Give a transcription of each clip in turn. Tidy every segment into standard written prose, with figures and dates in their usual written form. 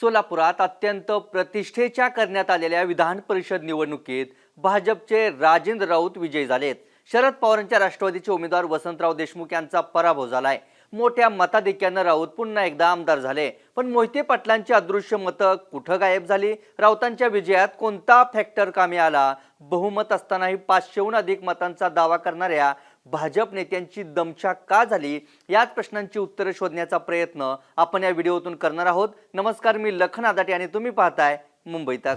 सोलापुरात अत्यंत प्रतिष्ठेच्या करण्यात आलेल्या विधान परिषद निवडणुकीत भाजपचे राजेंद्र राऊत विजयी झालेत। शरद पवारांच्या राष्ट्रवादीचे उमेदवार वसंतराव देशमुख यांचा पराभव झालाय। मोठ्या मताधिक्याने राऊत पुन्हा एकदा आमदार झाले, पण मोहिते पाटलांची अदृश्य मतं कुठं गायब झाली? राऊतांच्या विजयात कोणता फॅक्टर कामी आला? बहुमत असतानाही 500हून अधिक मतांचा दावा करणाऱ्या भाजप नेत्यांची दमछाक का झाली? याच प्रश्नांची उत्तरे शोधण्याचा प्रयत्न आपण या व्हिडिओतून करणार आहोत। नमस्कार, मी लखन आदाटे आणि तुम्ही पाहताय मुंबई तक।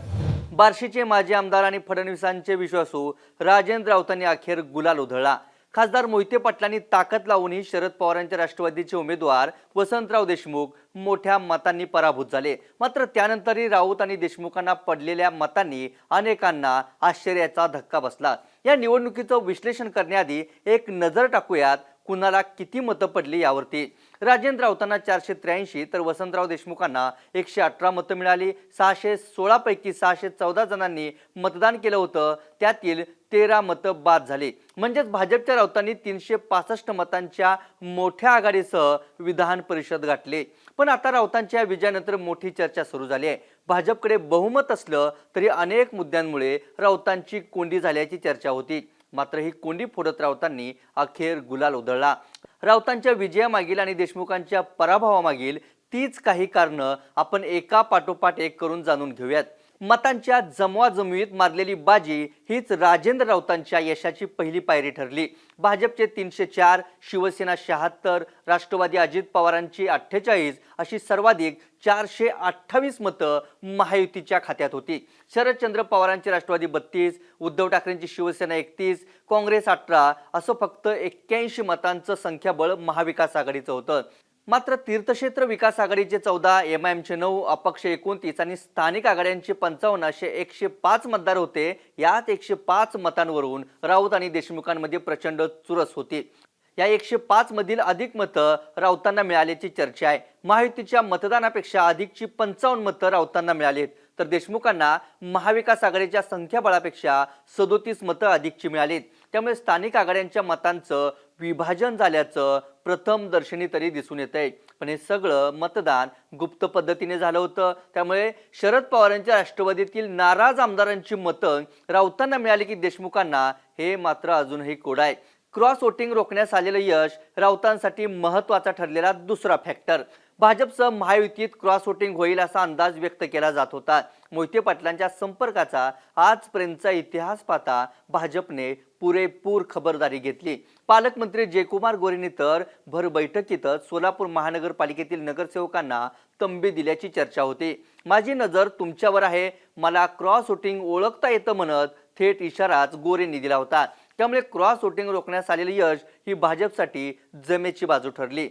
बार्शीचे माजी आमदार आणि फडणवीसांचे विश्वासू राजेंद्र राऊतांनी अखेर गुलाल उधळला। खासदार मोहिते पाटलांनी ताकद लावूनही शरद पवारांच्या राष्ट्रवादीचे उमेदवार वसंतराव देशमुख मोठ्या मतांनी पराभूत झाले। मात्र त्यानंतरही राऊत आणि देशमुखांना पडलेल्या मतांनी अनेकांना आश्चर्याचा धक्का बसला। या निवडणुकीचं विश्लेषण करण्याआधी एक नजर टाकूयात कुणाला किती मतं पडली यावरती। राजेंद्र राऊतांना 483 तर वसंतराव देशमुखांना 118 मतं मिळाली। 616 पैकी 614 जणांनी मतदान केलं होतं, त्यातील 13 मतं बाद झाली। म्हणजेच भाजपच्या राऊतांनी 365 मतांच्या मोठ्या आघाडीसह विधान परिषद गाठले। पण आता राऊतांच्या विजयानंतर मोठी चर्चा सुरू झाली आहे। भाजपकडे बहुमत असलं तरी अनेक मुद्द्यांमुळे राऊतांची कोंडी झाल्याची चर्चा होती। मात्र ही कोंडी फोडत राऊतांनी अखेर गुलाल उधळला। राऊतांच्या विजयामागील आणि देशमुखांच्या पराभवामागील तीच काही कारणं आपण एका पाठोपाठ एक करून जाणून घेऊयात। मतांच्या जमवाजमवीत मारलेली बाजी हीच राजेंद्र राऊतांच्या यशाची पहिली पायरी ठरली। भाजपचे 304, शिवसेना 76, राष्ट्रवादी अजित पवारांची 48 अशी सर्वाधिक 428 मतं महायुतीच्या खात्यात होती। शरदचंद्र पवारांची राष्ट्रवादी 32, उद्धव ठाकरेंची शिवसेना 31, काँग्रेस 18 असं फक्त 81 मतांचं संख्याबळ महाविकास आघाडीचं होतं। मात्र तीर्थक्षेत्र विकास आघाडीचे 14, एमआयएमचे 9, अपक्ष 29 आणि स्थानिक आघाड्यांचे 55 असे 105 मतदार होते। यात 105 मतांवरून राऊत आणि देशमुखांमध्ये प्रचंड चुरस होती। या 105 मधील अधिक मतं राऊतांना मिळाल्याची चर्चा आहे। महायुतीच्या मतदानापेक्षा अधिकची 55 मतं राऊतांना मिळालीत, तर देशमुखांना महाविकास आघाडीच्या संख्याबळापेक्षा 37 मतं अधिकची मिळालीत। त्यामुळे स्थानिक आघाड्यांच्या मतांचं विभाजन झाल्याचं प्रथम दर्शनी तरी दिसून येतंय। पण हे सगळं मतदान गुप्त पद्धतीने झालं होतं। त्यामुळे शरद पवारांच्या राष्ट्रवादीतील नाराज आमदारांची मतं राऊतांना मिळाली की देशमुखांना, हे मात्र अजूनही कोड आहे। क्रॉस वोटिंग रोखण्यास आलेलं यश राऊतांसाठी महत्त्वाचा ठरलेला दुसरा फॅक्टर। भाजपसह महायुतीत क्रॉस वोटिंग होईल असा अंदाज व्यक्त केला जात होता। मोहिते पाटलांच्या संपर्काचा आजपर्यंतचा इतिहास पाहता भाजपने पुरेपूर खबरदारी घेतली। पालकमंत्री जयकुमार गोरेंनी तर भर बैठकीतच सोलापूर महानगरपालिकेतील नगरसेवकांना तंबी दिल्याची चर्चा होती। माझी नजर तुमच्यावर आहे, मला क्रॉस वोटिंग ओळखता येतं म्हणत थेट इशाराच गोरेंनी दिला होता। त्यामुळे क्रॉस वोटिंग रोखण्यास आलेले यश ही भाजपसाठी जमेची बाजू ठरली।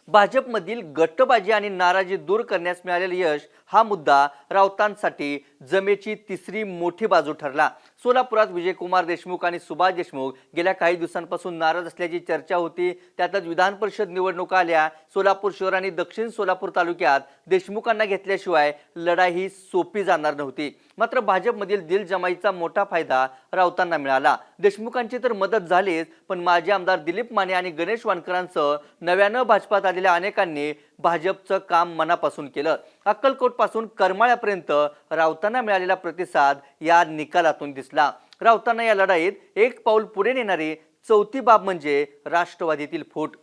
भाजपमधील गटबाजी आणि नाराजी दूर करण्यास मिळालेले यश हा मुद्दा राऊतांसाठी जमेची तिसरी मोठी बाजू ठरला। सोलापुरात विजयकुमार देशमुख आणि सुभाष देशमुख गेल्या काही दिवसांपासून नाराज असल्याची चर्चा होती। त्यातच विधान परिषद निवडणुका आल्या। सोलापूर शहर आणि दक्षिण सोलापूर तालुक्यात देशमुखांना घेतल्याशिवाय लढाई ही सोपी जाणार नव्हती। मात्र भाजपमधील दिलजमाईचा मोठा फायदा राऊतांना मिळाला। देशमुखांची तर मदत झालीच, पण माजी आमदार दिलीप माने आणि गणेश वानकरांसह नव्यानं भाजपात आलेल्या अनेकांनी भाजपचं काम मनापासून केलं। अक्कलकोट पासून करमाळ्यापर्यंत राऊतांना मिळालेला प्रतिसाद या निकालातून दिसला। राऊतांना या लढाईत एक पाऊल पुढे नेणारी चौथी बाब म्हणजे राष्ट्रवादीतील फूट।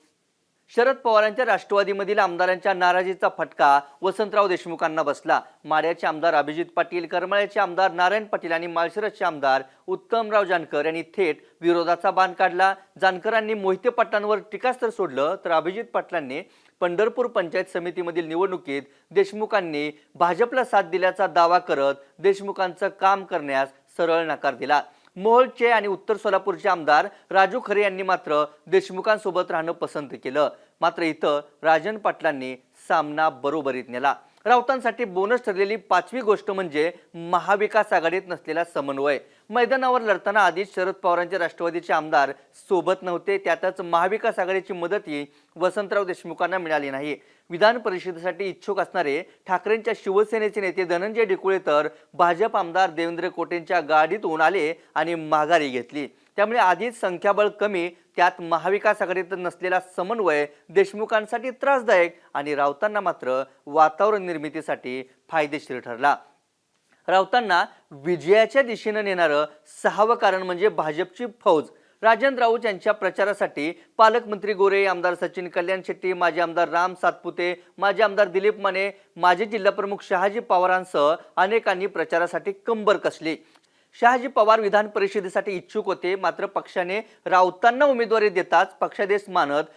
शरद पवारांच्या राष्ट्रवादीमधील आमदारांच्या नाराजीचा फटका वसंतराव देशमुखांना बसला। माढ्याचे आमदार अभिजित पाटील, करमाळ्याचे आमदार नारायण पाटील आणि माळशिरसचे आमदार उत्तमराव जानकर यांनी थेट विरोधाचा बाण काढला। जानकरांनी मोहिते पाटलांवर टीकास्त्र सोडलं, तर अभिजित पाटलांनी पंढरपूर पंचायत समितीमधील निवडणुकीत देशमुखांनी भाजपला साथ दिल्याचा दावा करत देशमुखांचं काम करण्यास सरळ नकार दिला। मोहोळचे आणि उत्तर सोलापूरचे आमदार राजू खरे यांनी मात्र देशमुखांसोबत राहणं पसंत केलं। मात्र इथं राजन पाटलांनी सामना बरोबरीत नेला। राऊतांसाठी बोनस ठरलेली पाचवी गोष्ट म्हणजे महाविकास आघाडीत नसलेला समन्वय। मैदानावर लढताना आधीच शरद पवारांचे राष्ट्रवादीचे आमदार सोबत नव्हते, त्यातच महाविकास आघाडीची मदतही वसंतराव देशमुखांना मिळाली नाही। विधान परिषदेसाठी इच्छुक असणारे ठाकरेंच्या शिवसेनेचे नेते धनंजय डिकुळे तर भाजप आमदार देवेंद्र कोटेंच्या गाडीतून आले आणि माघारी घेतली। त्यामुळे आधीच संख्याबळ कमी त्यात महाविकास आघाडीत नसलेला समन्वय देशमुखांसाठी त्रासदायक आणि राऊतांना मात्र वातावरण निर्मितीसाठी फायदेशीर ठरला. राऊतांना विजयाच्या दिशेने नेणारं 6वं कारण म्हणजे भाजपची फौज. राजेंद्र राऊत यांच्या प्रचारासाठी पालकमंत्री गोरे, आमदार सचिन कल्याण शेट्टी, माजी आमदार राम सातपुते, माजी आमदार दिलीप माने, माजी जिल्हाप्रमुख शहाजी पवारांसह अनेकांनी प्रचारासाठी कंबर कसली. शहाजी पवार विधान परिषदेसाठी इच्छुक होते, मात्र पक्षाने राऊतांना उमेदवारी देताच पक्षादेश मानत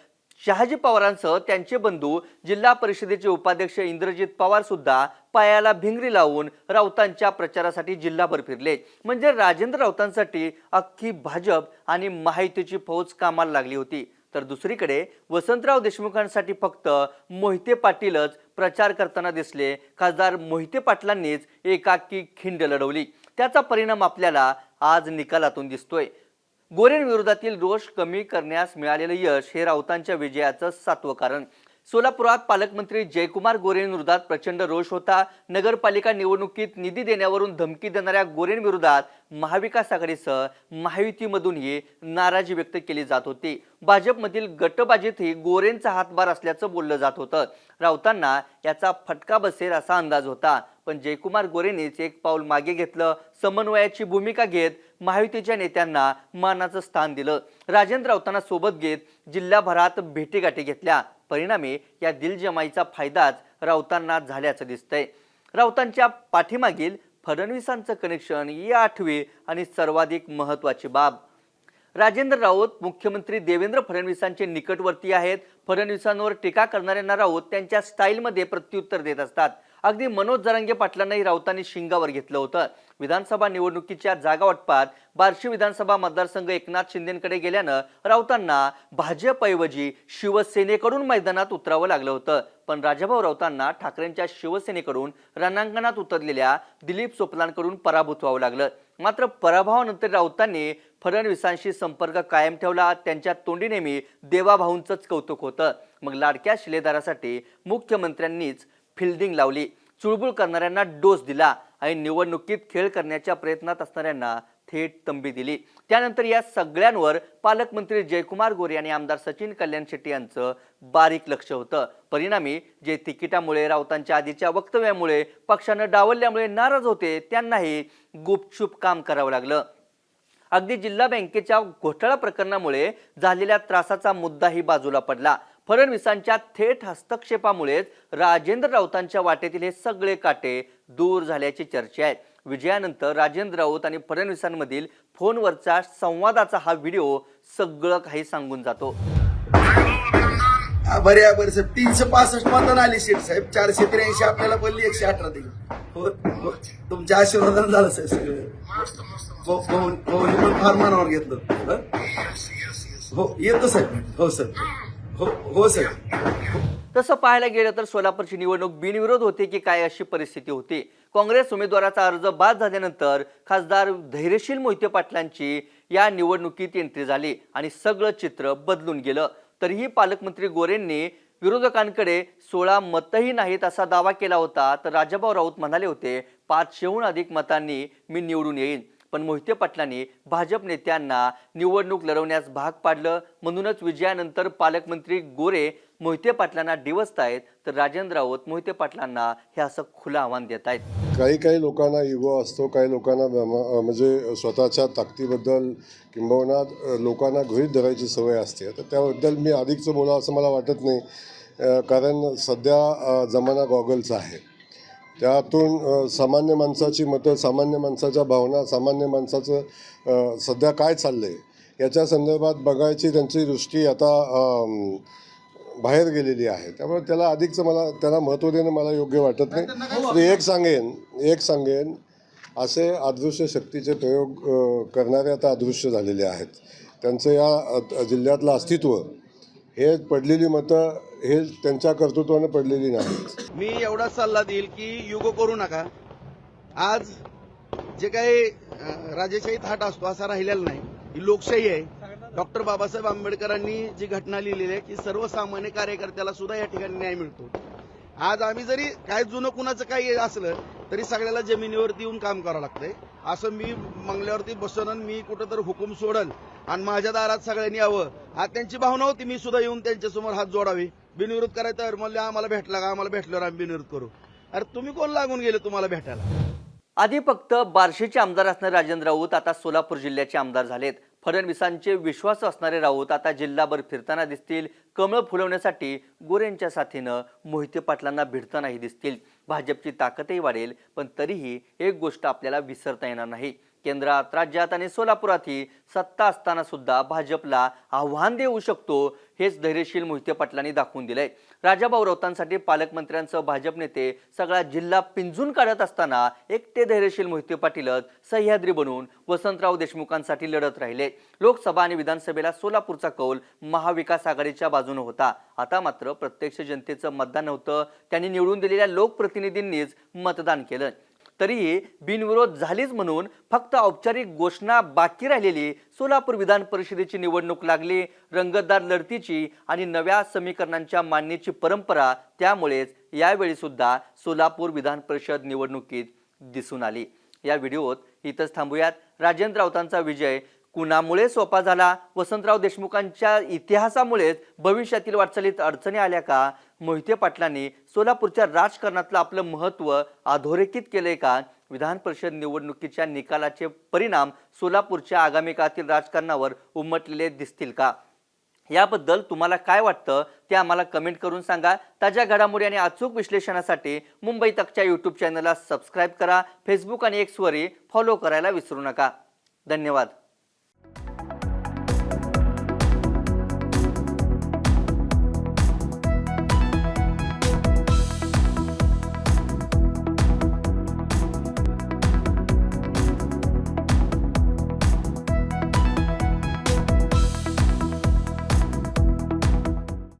शहाजी पवारांसह त्यांचे बंधू जिल्हा परिषदेचे उपाध्यक्ष इंद्रजित पवार सुद्धा पायाला भिंगरी लावून राऊतांच्या प्रचारासाठी जिल्हाभर फिरले. म्हणजे राजेंद्र राऊतांसाठी अख्खी भाजप आणि महायुतीची फौज कामाला लागली होती. तर दुसरीकडे वसंतराव देशमुखांसाठी फक्त मोहिते पाटीलच प्रचार करताना दिसले. खासदार मोहिते पाटलांनीच एकाकी खिंड लढवली. त्याचा परिणाम आपल्याला आज निकालातून दिसतोय. गोरेंविरोधातील रोष कमी करण्यास मिळालेलं यश हे राऊतांच्या विजयाचं 7वं कारण. सोलापुरात पालकमंत्री जयकुमार गोरेंविरोधात प्रचंड रोष होता. नगरपालिका निवडणुकीत निधी देण्यावरून धमकी देणाऱ्या गोरेंविरोधात महाविकास आघाडीसह महायुतीमधूनही नाराजी व्यक्त केली जात होती. भाजपमधील गटबाजीतही गोरेंचा हातभार असल्याचं बोललं जात होतं. राऊतांना याचा फटका बसेल असा अंदाज होता, पण जयकुमार गोरेंनीच एक पाऊल मागे घेतलं. समन्वयाची भूमिका घेत महायुतीच्या नेत्यांना मानाचं स्थान दिलं. राजेंद्र राऊतांना सोबत घेत जिल्हाभरात भेटीगाठी घेतल्या. परिणामी या दिलजमाईचा फायदाच राऊतांना झाल्याचं दिसतंय. राऊतांच्या पाठीमागील फडणवीसांचं कनेक्शन ही 8वी आणि सर्वाधिक महत्त्वाची बाब. राजेंद्र राऊत मुख्यमंत्री देवेंद्र फडणवीसांचे निकटवर्ती आहेत. फडणवीसांवर टीका करणाऱ्यांना राऊत त्यांच्या स्टाईलमध्ये प्रत्युत्तर देत असतात. अगदी मनोज जरांगे पाटलांनाही राऊतांनी शिंगावर घेतलं होतं. विधानसभा निवडणुकीच्या जागा वाटपात बार्शी विधानसभा मतदारसंघ एकनाथ शिंदेंकडे गेल्यानं राऊतांना भाजपऐवजी शिवसेनेकडून मैदानात उतरावं लागलं होतं. पण राजाभाऊ राऊतांना ठाकरेंच्या शिवसेनेकडून रणांगणात उतरलेल्या दिलीप सोपलांकडून पराभूत व्हावं लागलं. मात्र पराभवानंतर राऊतांनी फडणवीसांशी संपर्क कायम ठेवला. त्यांच्या तोंडी नेहमी देवाभाऊंचंच कौतुक होतं. मग लाडक्या शिलेदारासाठी मुख्यमंत्र्यांनीच फिल्डिंग लावली. चुळबुळ करणाऱ्यांना डोस दिला आणि निवडणुकीत खेळ करण्याच्या प्रयत्नात असणाऱ्यांना थेट तंबी दिली. त्यानंतर या सगळ्यांवर पालकमंत्री जयकुमार गोरे आणि आमदार सचिन कल्याण शेट्टी यांचं बारीक लक्ष होतं. परिणामी जे तिकिटामुळे, राऊतांच्या आधीच्या वक्तव्यामुळे, पक्षानं डावलल्यामुळे नाराज होते, त्यांनाही गुपचूप काम करावं लागलं. अगदी जिल्हा बँकेच्या घोटाळा प्रकरणामुळे झालेल्या त्रासाचा मुद्दाही बाजूला पडला. फडणवीसांच्या थेट हस्तक्षेपामुळेच राजेंद्र राऊतांच्या वाटेतील हे सगळे काटे दूर झाल्याची चर्चा आहे. विजयानंतर राजेंद्र राऊत आणि फडणवीसांमधील फोनवरचा संवादाचा हा व्हिडिओ सगळं काही सांगून जातो. बरोबर साहेब, 365 मतदान आली सीट साहेब, 483 आपल्याला बोलली, 118 दिली. हो, तुमच्या आशीर्वादाने झालं साहेब सगळं. भाऊनी पण फार मनावर घेतलं. हो येतो साहेब. हो सर. हो सर. तसं पाहायला गेलं तर सोलापूरची निवडणूक बिनविरोध होती की काय अशी परिस्थिती होती. काँग्रेस उमेदवाराचा अर्ज बाद झाल्यानंतर खासदार धैर्यशील मोहिते पाटलांची या निवडणुकीत एंट्री झाली आणि सगळं चित्र बदलून गेलं. तरीही पालकमंत्री गोरेंनी विरोधकांकडे 16 मतही नाहीत असा दावा केला होता. तर राजाभाऊ राऊत म्हणाले होते 500हून अधिक मतांनी मी निवडून येईन. पण मोहिते पाटलांनी भाजप नेत्यांना निवडणूक लढवण्यास भाग पाडलं. म्हणूनच विजयानंतर पालकमंत्री गोरे मोहिते पाटलांना डिवचतायत, तर राजेंद्र राऊत मोहिते पाटलांना हे असं खुलं आव्हान देत आहेत. काही लोकांना इगो असतो, काही लोकांना म्हणजे स्वतःच्या ताकदीबद्दल किंबहुना लोकांना गृहीत धरायची सवय असते. तर त्याबद्दल मी अधिकचं बोलावं असं मला वाटत नाही, कारण सध्या जमाना गॉगलचा आहे. त्यातून सामान्य माणसाची मतं, सामान्य माणसाच्या भावना, सामान्य माणसाचं सध्या काय चाललं आहे याच्या संदर्भात बघायची त्यांची दृष्टी आता बाहेर गेलेली आहे. त्यामुळे त्याला अधिकचं त्याला महत्त्व देणं मला योग्य वाटत नाही. तर एक सांगेन असे अदृश्य शक्तीचे प्रयोग करणारे आता अदृश्य झालेले आहेत. त्यांचं या जिल्ह्यातलं अस्तित्व, हे पडलेली मतं हे त्यांच्या कर्तृत्वाने पडलेली नाहीत. मी एवढा सल्ला देईल की युगो करू नका. आज जे काही राजेशाही थाट असतो असा राहिलेला नाही. ही लोकशाही आहे. डॉक्टर बाबासाहेब आंबेडकरांनी जी घटना लिहिलेली आहे की सर्वसामान्य कार्यकर्त्याला सुद्धा या ठिकाणी न्याय मिळतो. आज आम्ही जरी काय जुनं कुणाचं काही असलं तरी सगळ्याला जमिनीवरती येऊन काम करावं लागतंय. असं मी मंगल्यावरती बसन मी कुठं तर हुकूम सोडल आणि माझ्या दारात सगळ्यांनी यावं. आज त्यांची भावना होती मी सुद्धा येऊन त्यांच्यासमोर हात जोडावे, बिनविरोध करायचं. तर म्हणले आम्हाला भेटला का, आम्हाला भेटल्यावर आम्ही बिनविरोध करू. अरे तुम्ही कोण लागून गेले तुम्हाला भेटायला? आधी फक्त बार्शीचे आमदार असणारे राजेंद्र राऊत आता सोलापूर जिल्ह्याचे आमदार झालेत. फडणवीसांचे विश्वास असणारे राऊत आता जिल्हाभर फिरताना दिसतील. कमळ फुलवण्यासाठी गोरेंच्या साथीनं मोहिते पाटलांना भिडतानाही दिसतील. भाजपची ताकदही वाढेल, पण तरीही एक गोष्ट आपल्याला विसरता येणार नाही. केंद्रात, राज्यात आणि सोलापुरातही सत्ता असताना सुद्धा भाजपला आव्हान देऊ शकतो, हेच धैर्यशील मोहिते पाटलांनी दाखवून दिलंय. राजाभाऊ राऊतांसाठी पालकमंत्र्यांसह भाजप नेते सगळा जिल्हा पिंजून काढत असताना एकटे धैर्यशील मोहिते पाटीलच सह्याद्री बनून वसंतराव देशमुखांसाठी लढत राहिले. लोकसभा आणि विधानसभेला सोलापूरचा कौल महाविकास आघाडीच्या बाजूने होता. आता मात्र प्रत्यक्ष जनतेचं मतदान नव्हतं, त्यांनी निवडून दिलेल्या लोकप्रतिनिधींनीच मतदान केलं. तरीही बिनविरोध झालीच म्हणून फक्त औपचारिक घोषणा बाकी राहिलेली सोलापूर विधान परिषदेची निवडणूक लागली. रंगतदार लढतीची आणि नव्या समीकरणांच्या मांडणीची परंपरा त्यामुळेच यावेळी सुद्धा सोलापूर विधान परिषद निवडणुकीत दिसून आली. या व्हिडिओत इथंच थांबूयात. राजेंद्र राऊतांचा विजय कुणामुळे सोपा झाला? वसंतराव देशमुखांच्या इतिहासामुळेच भविष्यातील वाटचालीत अडचणी आल्या का? मोहिते पाटलांनी सोलापूरच्या राजकारणातलं आपलं महत्त्व अधोरेखित केलंय का? विधान परिषद निवडणुकीच्या निकालाचे परिणाम सोलापूरच्या आगामी काळातील राजकारणावर उमटलेले दिसतील का? याबद्दल तुम्हाला काय वाटतं ते आम्हाला कमेंट करून सांगा. ताज्या घडामोडी आणि अचूक विश्लेषणासाठी मुंबई तकच्या यूट्यूब चॅनलला सबस्क्राईब करा. फेसबुक आणि एक्सवरही फॉलो करायला विसरू नका. धन्यवाद.